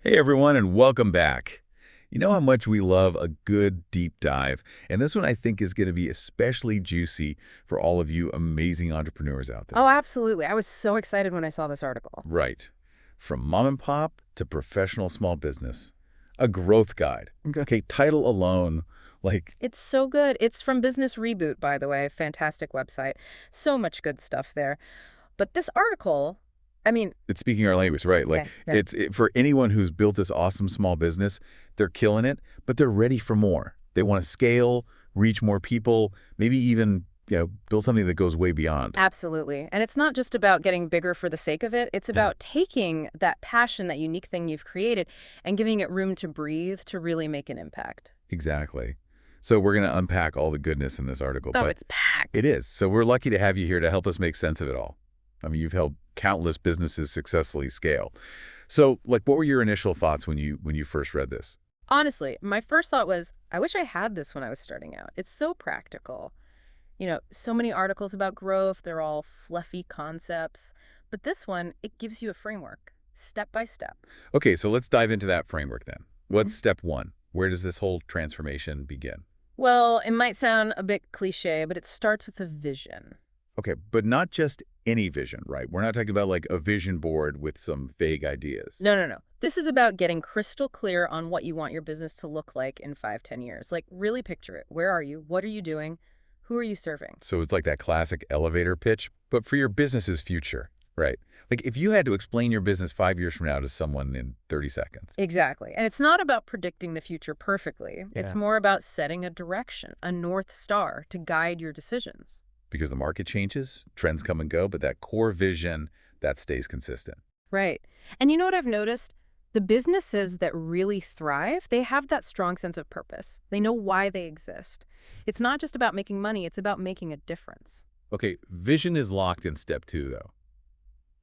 Hey everyone, and welcome back. You know how much we love a good deep dive, and this one I think is going to be especially juicy for all of you amazing entrepreneurs out Oh, there. absolutely. I was so excited when I saw this article. Right. From mom and pop to professional small business. A growth guide. Okay. Okay, title alone, like, It's so good. It's from Business Reboot, by the way. Fantastic website. So much good stuff there. But this article, I mean, it's speaking our language, right? Like, yeah. for anyone who's built this awesome small business, they're killing it, but they're ready for more. They want to scale, reach more people, maybe even, build something that goes way beyond. Absolutely. And it's not just about getting bigger for the sake of it. It's Yeah. about taking that passion, that unique thing you've created, and giving it room to breathe to really make an impact. Exactly. So we're going to unpack all the goodness in this article, Oh, but it's packed. it is. So we're lucky to have you here to help us make sense of it all. I mean, you've helped countless businesses successfully scale. So, like, what were your initial thoughts when you first read this? Honestly, my first thought was, I wish I had this when I was starting out. It's so practical. So many articles about growth, they're all fluffy concepts. But this one, it gives you a framework, step by step. Okay, so let's dive into that framework then. What's Mhm. step one? Where does this whole transformation begin? Well, it might sound a bit cliche, but it starts with a vision. Okay, but not just any vision, right? We're not talking about like a vision board with some vague ideas. No, no, no. This is about getting crystal clear on what you want your business to look like in 5, 10 years. Like, really picture it. Where are you? What are you doing? Who are you serving? So it's like that classic elevator pitch, but for your business's future, right? Like if you had to explain your business 5 years from now to someone in 30 seconds. Exactly. And it's not about predicting the future perfectly. It's Yeah. more about setting a direction, a North Star to guide your decisions. Because the market changes, trends come and go, but that core vision, that stays consistent. Right. And you know what I've noticed? The businesses that really thrive, they have that strong sense of purpose. They know why they exist. It's not just about making money, it's about making a difference. Okay, vision is locked in step two, though.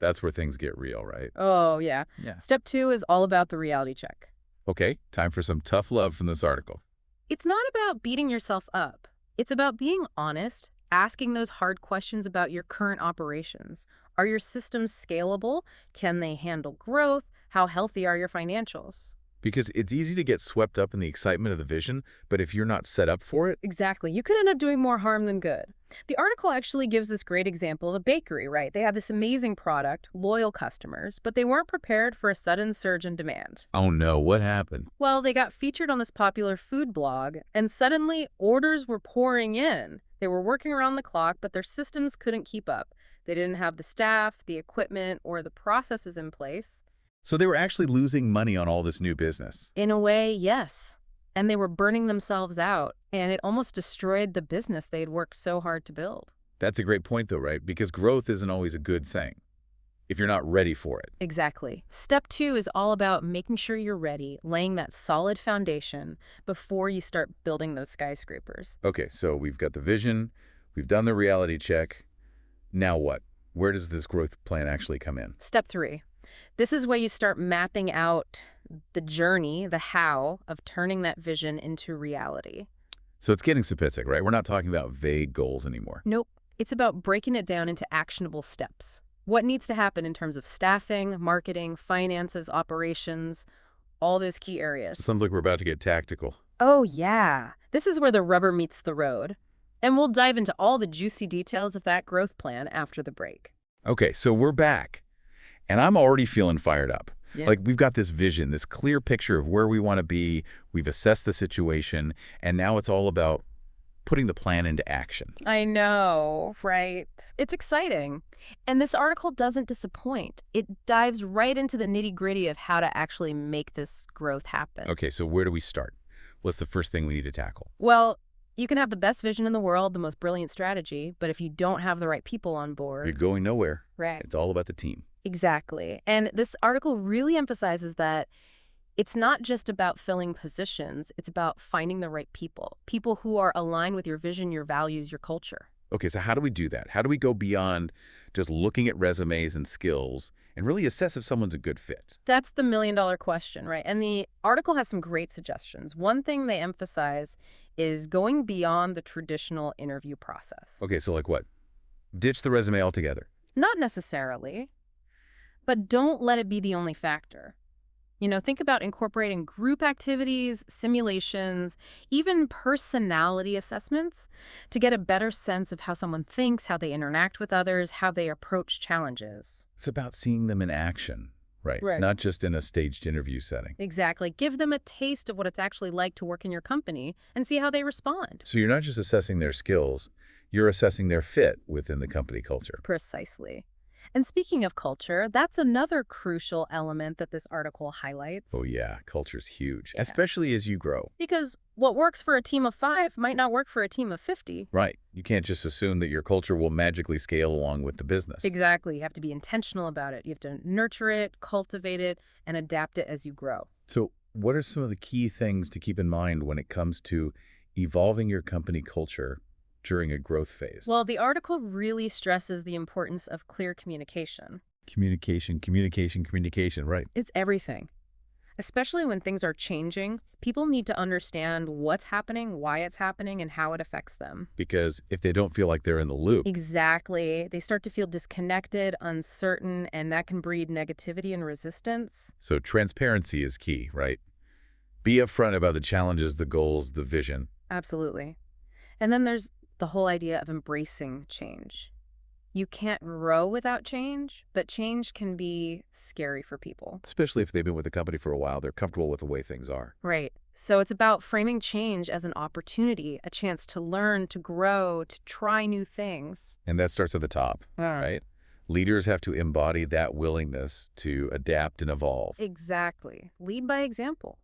That's where things get real, right? Oh, yeah. Yeah. Step 2 is all about the reality check. Okay, time for some tough love from this article. It's not about beating yourself up. It's about being honest, asking those hard questions about your current operations. Are your systems scalable? Can they handle growth? How healthy are your financials? Because it's easy to get swept up in the excitement of the vision, but if you're not set up for it, Exactly. You could end up doing more harm than good. The article actually gives this great example of a bakery, right? They have this amazing product, loyal customers, but they weren't prepared for a sudden surge in demand. oh no, what happened? Well, they got featured on this popular food blog, and suddenly orders were pouring in. They were working around the clock, but their systems couldn't keep up. They didn't have the staff, the equipment, or the processes in place. So they were actually losing money on all this new business. In a way, yes. And they were burning themselves out, and it almost destroyed the business they'd worked so hard to build. That's a great point, though, right? Because growth isn't always a good thing if you're not ready for it. Exactly. Step 2 is all about making sure you're ready, laying that solid foundation before you start building those skyscrapers. Okay, so we've got the vision, we've done the reality check. Now what? Where does this growth plan actually come in? Step 3. This is where you start mapping out the journey, the how of turning that vision into reality. So it's getting specific, right? We're not talking about vague goals anymore. Nope. It's about breaking it down into actionable steps. What needs to happen in terms of staffing, marketing, finances, operations, all those key areas. Sounds like we're about to get tactical. Oh, yeah. This is where the rubber meets the road. And we'll dive into all the juicy details of that growth plan after the break. Okay, so we're back, and I'm already feeling fired up. Yeah. Like we've got this vision, this clear picture of where we want to be. We've assessed the situation, and now it's all about putting the plan into action. I know, right? It's exciting. And this article doesn't disappoint. It dives right into the nitty-gritty of how to actually make this growth happen. Okay, so where do we start? What's the first thing we need to tackle? Well, you can have the best vision in the world, the most brilliant strategy, but if you don't have the right people on You're board, going nowhere. right? It's all about the team. Exactly. And this article really emphasizes that it's not just about filling positions, it's about finding the right people, people who are aligned with your vision, your values, your culture. Okay, so how do we do that? How do we go beyond just looking at resumes and skills and really assess if someone's a good fit? That's the million-dollar question, right? And the article has some great suggestions. One thing they emphasize is going beyond the traditional interview process. Okay, so like what? Ditch the resume altogether. Not necessarily, but don't let it be the only factor. Think about incorporating group activities, simulations, even personality assessments to get a better sense of how someone thinks, how they interact with others, how they approach challenges. It's about seeing them in action, right? Right. Not just in a staged interview setting. Exactly. Give them a taste of what it's actually like to work in your company and see how they respond. So you're not just assessing their skills, you're assessing their fit within the company culture. Precisely. And speaking of culture, that's another crucial element that this article highlights. Oh yeah, culture's huge, Yeah. especially as you grow. Because what works for a team of 5 might not work for a team of 50. Right. You can't just assume that your culture will magically scale along with the business. Exactly. You have to be intentional about it. You have to nurture it, cultivate it, and adapt it as you grow. So what are some of the key things to keep in mind when it comes to evolving your company culture during a growth phase? Well, the article really stresses the importance of clear communication. Communication, communication, communication, right. It's everything. Especially when things are changing, people need to understand what's happening, why it's happening, and how it affects them. Because if they don't feel like they're in the loop, Exactly. They start to feel disconnected, uncertain, and that can breed negativity and resistance. so transparency is key, right? Be upfront about the challenges, the goals, the vision. Absolutely. And then there's the whole idea of embracing change. You can't grow without change, but change can be scary for people. Especially if they've been with the company for a while, they're comfortable with the way things are. Right. So it's about framing change as an opportunity, a chance to learn, to grow, to try new things. And that starts at the top, right? Leaders have to embody that willingness to adapt and evolve. Exactly. Lead by example.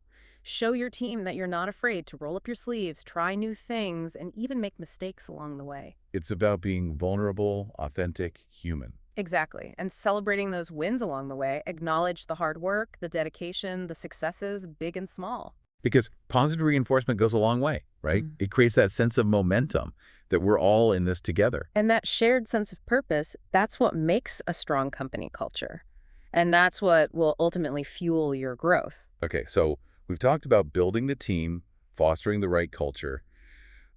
Show your team that you're not afraid to roll up your sleeves, try new things, and even make mistakes along the way. It's about being vulnerable, authentic, human. Exactly. And celebrating those wins along the way, acknowledge the hard work, the dedication, the successes, big and small. Because positive reinforcement goes a long way, right? Mm. It creates that sense of momentum that we're all in this together. And that shared sense of purpose, that's what makes a strong company culture. And that's what will ultimately fuel your growth. Okay, so we've talked about building the team, fostering the right culture.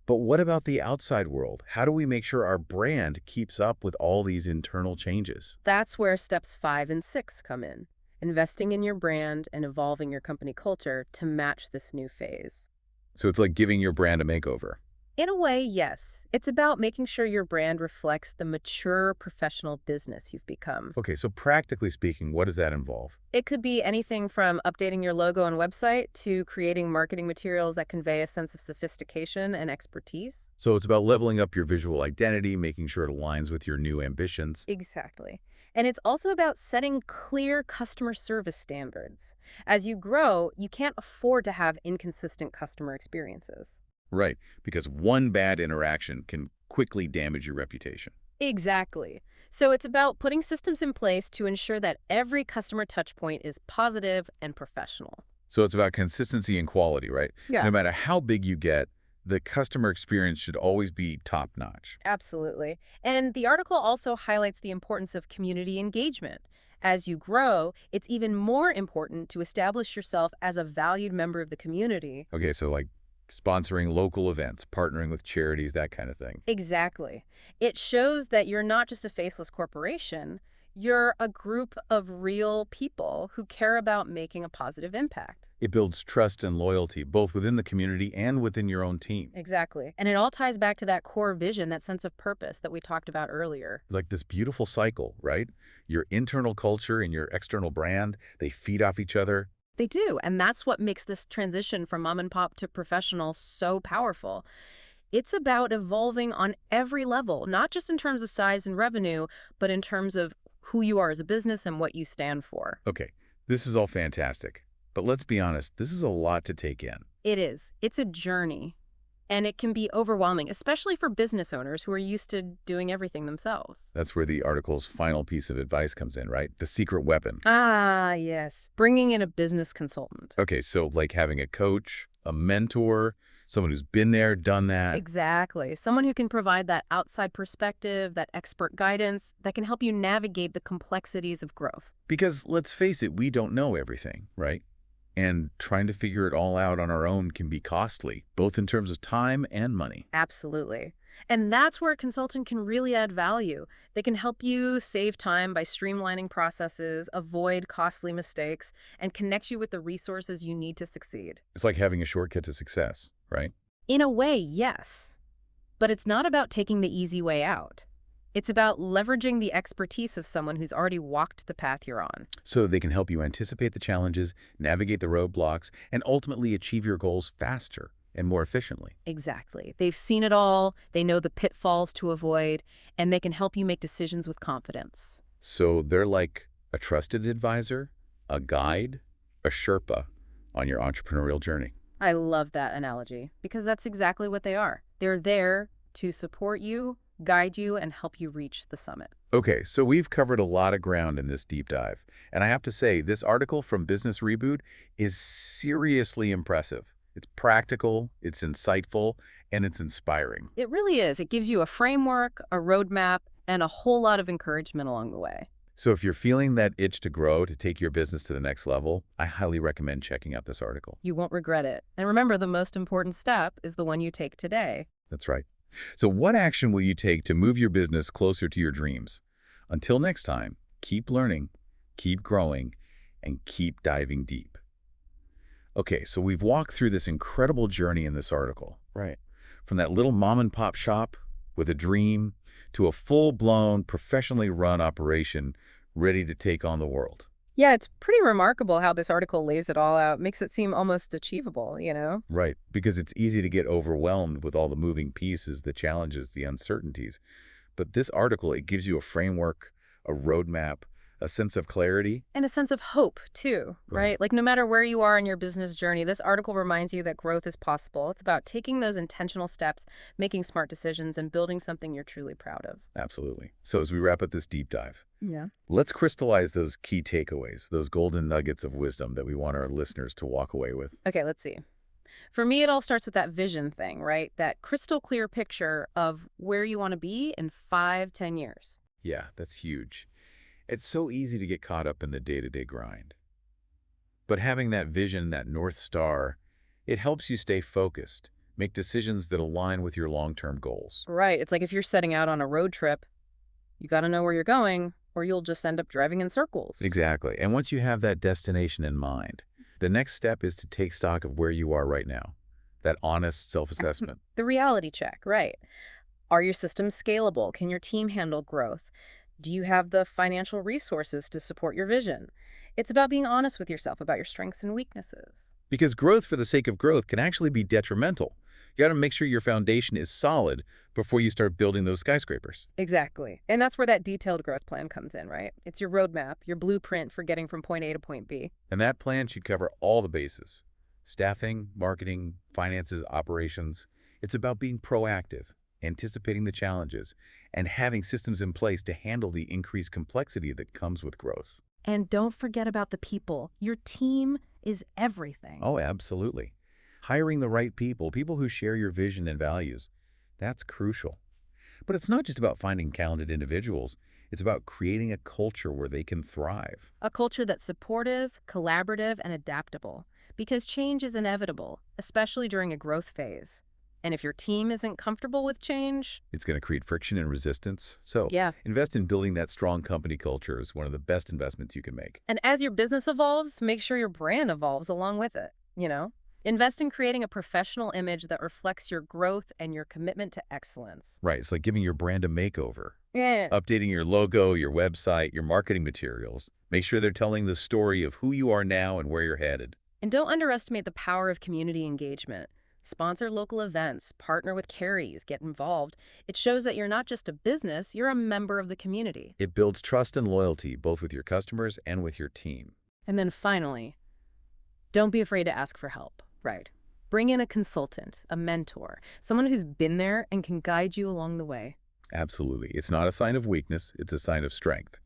But what about the outside world? How do we make sure our brand keeps up with all these internal changes? That's where steps 5 and 6 come in. Investing in your brand and evolving your company culture to match this new phase. So it's like giving your brand a makeover. In a way, yes. It's about making sure your brand reflects the mature professional business you've become. Okay, so practically speaking, what does that involve? It could be anything from updating your logo and website to creating marketing materials that convey a sense of sophistication and expertise. So it's about leveling up your visual identity, making sure it aligns with your new ambitions. Exactly. And it's also about setting clear customer service standards. As you grow, you can't afford to have inconsistent customer experiences. Right, because one bad interaction can quickly damage your reputation. Exactly. So it's about putting systems in place to ensure that every customer touchpoint is positive and professional. So it's about consistency and quality, right? Yeah. No matter how big you get, the customer experience should always be top-notch. Absolutely. And the article also highlights the importance of community engagement. As you grow, it's even more important to establish yourself as a valued member of the community. Okay, so like sponsoring local events, partnering with charities, that kind of thing. Exactly. It shows that you're not just a faceless corporation, you're a group of real people who care about making a positive impact. It builds trust and loyalty, both within the community and within your own team. Exactly. And it all ties back to that core vision, that sense of purpose that we talked about earlier. It's like this beautiful cycle, right? Your internal culture and your external brand, they feed off each other. They do, and that's what makes this transition from mom and pop to professional so powerful. It's about evolving on every level, not just in terms of size and revenue, but in terms of who you are as a business and what you stand for. Okay, this is all fantastic. But let's be honest, this is a lot to take in. It is. It's a journey. And it can be overwhelming, especially for business owners who are used to doing everything themselves. That's where the article's final piece of advice comes in, right? The secret weapon. Ah, yes. Bringing in a business consultant. Okay, so like having a coach, a mentor, someone who's been there, done that. Exactly. Someone who can provide that outside perspective, that expert guidance, that can help you navigate the complexities of growth. Because let's face it, we don't know everything, right? And trying to figure it all out on our own can be costly, both in terms of time and money. Absolutely. And that's where a consultant can really add value. They can help you save time by streamlining processes, avoid costly mistakes, and connect you with the resources you need to succeed. It's like having a shortcut to success, right? In a way, yes. But it's not about taking the easy way out. It's about leveraging the expertise of someone who's already walked the path you're on. So they can help you anticipate the challenges, navigate the roadblocks, and ultimately achieve your goals faster and more efficiently. Exactly. They've seen it all, they know the pitfalls to avoid, and they can help you make decisions with confidence. So they're like a trusted advisor, a guide, a Sherpa on your entrepreneurial journey. I love that analogy because that's exactly what they are. They're there to support you, guide you, and help you reach the summit. Okay, so we've covered a lot of ground in this deep dive. And I have to say, this article from Business Reboot is seriously impressive. It's practical, it's insightful, and it's inspiring. It really is. It gives you a framework, a roadmap, and a whole lot of encouragement along the way. So if you're feeling that itch to grow, to take your business to the next level, I highly recommend checking out this article. You won't regret it. And remember, the most important step is the one you take today. That's right. So what action will you take to move your business closer to your dreams? Until next time, keep learning, keep growing, and keep diving deep. Okay, so we've walked through this incredible journey in this article. Right. From that little mom and pop shop with a dream to a full-blown, professionally run operation ready to take on the world. Yeah, it's pretty remarkable how this article lays it all out, makes it seem almost achievable, you know? Right, because it's easy to get overwhelmed with all the moving pieces, the challenges, the uncertainties. But this article, it gives you a framework, a roadmap, a sense of clarity. And a sense of hope, too, right? Like no matter where you are in your business journey, this article reminds you that growth is possible. It's about taking those intentional steps, making smart decisions, and building something you're truly proud of. Absolutely. So as we wrap up this deep dive, Yeah. let's crystallize those key takeaways, those golden nuggets of wisdom that we want our listeners to walk away with. Okay, let's see. For me, it all starts with that vision thing, right? That crystal clear picture of where you want to be in 5, 10 years. Yeah, that's huge. It's so easy to get caught up in the day-to-day grind. But having that vision, that North Star, it helps you stay focused, make decisions that align with your long-term goals. Right. It's like if you're setting out on a road trip, you got to know where you're going, or you'll just end up driving in circles. Exactly. And once you have that destination in mind, the next step is to take stock of where you are right now, that honest self-assessment. The reality check, right. Are your systems scalable? Can your team handle growth? Do you have the financial resources to support your vision? It's about being honest with yourself about your strengths and weaknesses. Because growth for the sake of growth can actually be detrimental. You got to make sure your foundation is solid before you start building those skyscrapers. Exactly. And that's where that detailed growth plan comes in, right? It's your roadmap, your blueprint for getting from point A to point B. And that plan should cover all the bases: staffing, marketing, finances, operations. It's about being proactive, anticipating the challenges, and having systems in place to handle the increased complexity that comes with growth. And don't forget about the people. Your team is everything. Oh, absolutely. Hiring the right people, people who share your vision and values, that's crucial. But it's not just about finding talented individuals. It's about creating a culture where they can thrive. A culture that's supportive, collaborative, and adaptable. Because change is inevitable, especially during a growth phase. And if your team isn't comfortable with change, It's going to create friction and resistance. So yeah. invest in building that strong company culture is one of the best investments you can make. And as your business evolves, make sure your brand evolves along with it, you know? Invest in creating a professional image that reflects your growth and your commitment to excellence. Right. It's like giving your brand a makeover, Yeah. updating your logo, your website, your marketing materials. Make sure they're telling the story of who you are now and where you're headed. And don't underestimate the power of community engagement. Sponsor local events, partner with charities, get involved. It shows that you're not just a business, you're a member of the community. It builds trust and loyalty, both with your customers and with your team. And then finally, don't be afraid to ask for help, right? Bring in a consultant, a mentor, someone who's been there and can guide you along the way. Absolutely. It's not a sign of weakness, it's a sign of strength.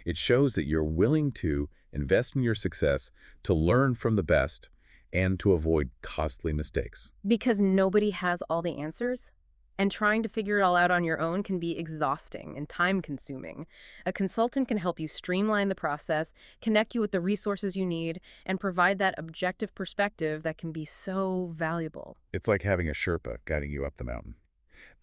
It shows that you're willing to invest in your success, to learn from the best, and to avoid costly mistakes. Because nobody has all the answers, and trying to figure it all out on your own can be exhausting and time-consuming. A consultant can help you streamline the process, connect you with the resources you need, and provide that objective perspective that can be so valuable. It's like having a Sherpa guiding you up the mountain.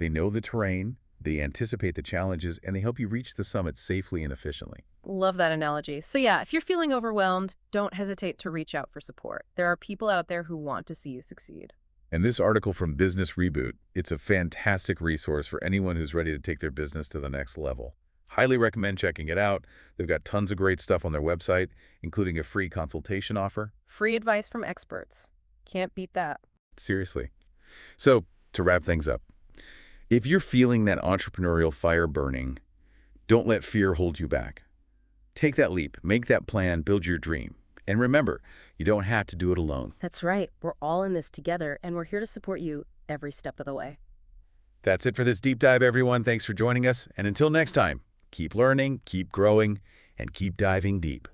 They know the terrain, they anticipate the challenges, and they help you reach the summit safely and efficiently. Love that analogy. So yeah, if you're feeling overwhelmed, don't hesitate to reach out for support. There are people out there who want to see you succeed. And this article from Business Reboot, it's a fantastic resource for anyone who's ready to take their business to the next level. Highly recommend checking it out. They've got tons of great stuff on their website, including a free consultation offer. Free advice from experts. Can't beat that. Seriously. So, to wrap things up, if you're feeling that entrepreneurial fire burning, don't let fear hold you back. Take that leap, make that plan, build your dream. And remember, you don't have to do it alone. That's right. We're all in this together, and we're here to support you every step of the way. That's it for this deep dive, everyone. Thanks for joining us. And until next time, keep learning, keep growing, and keep diving deep.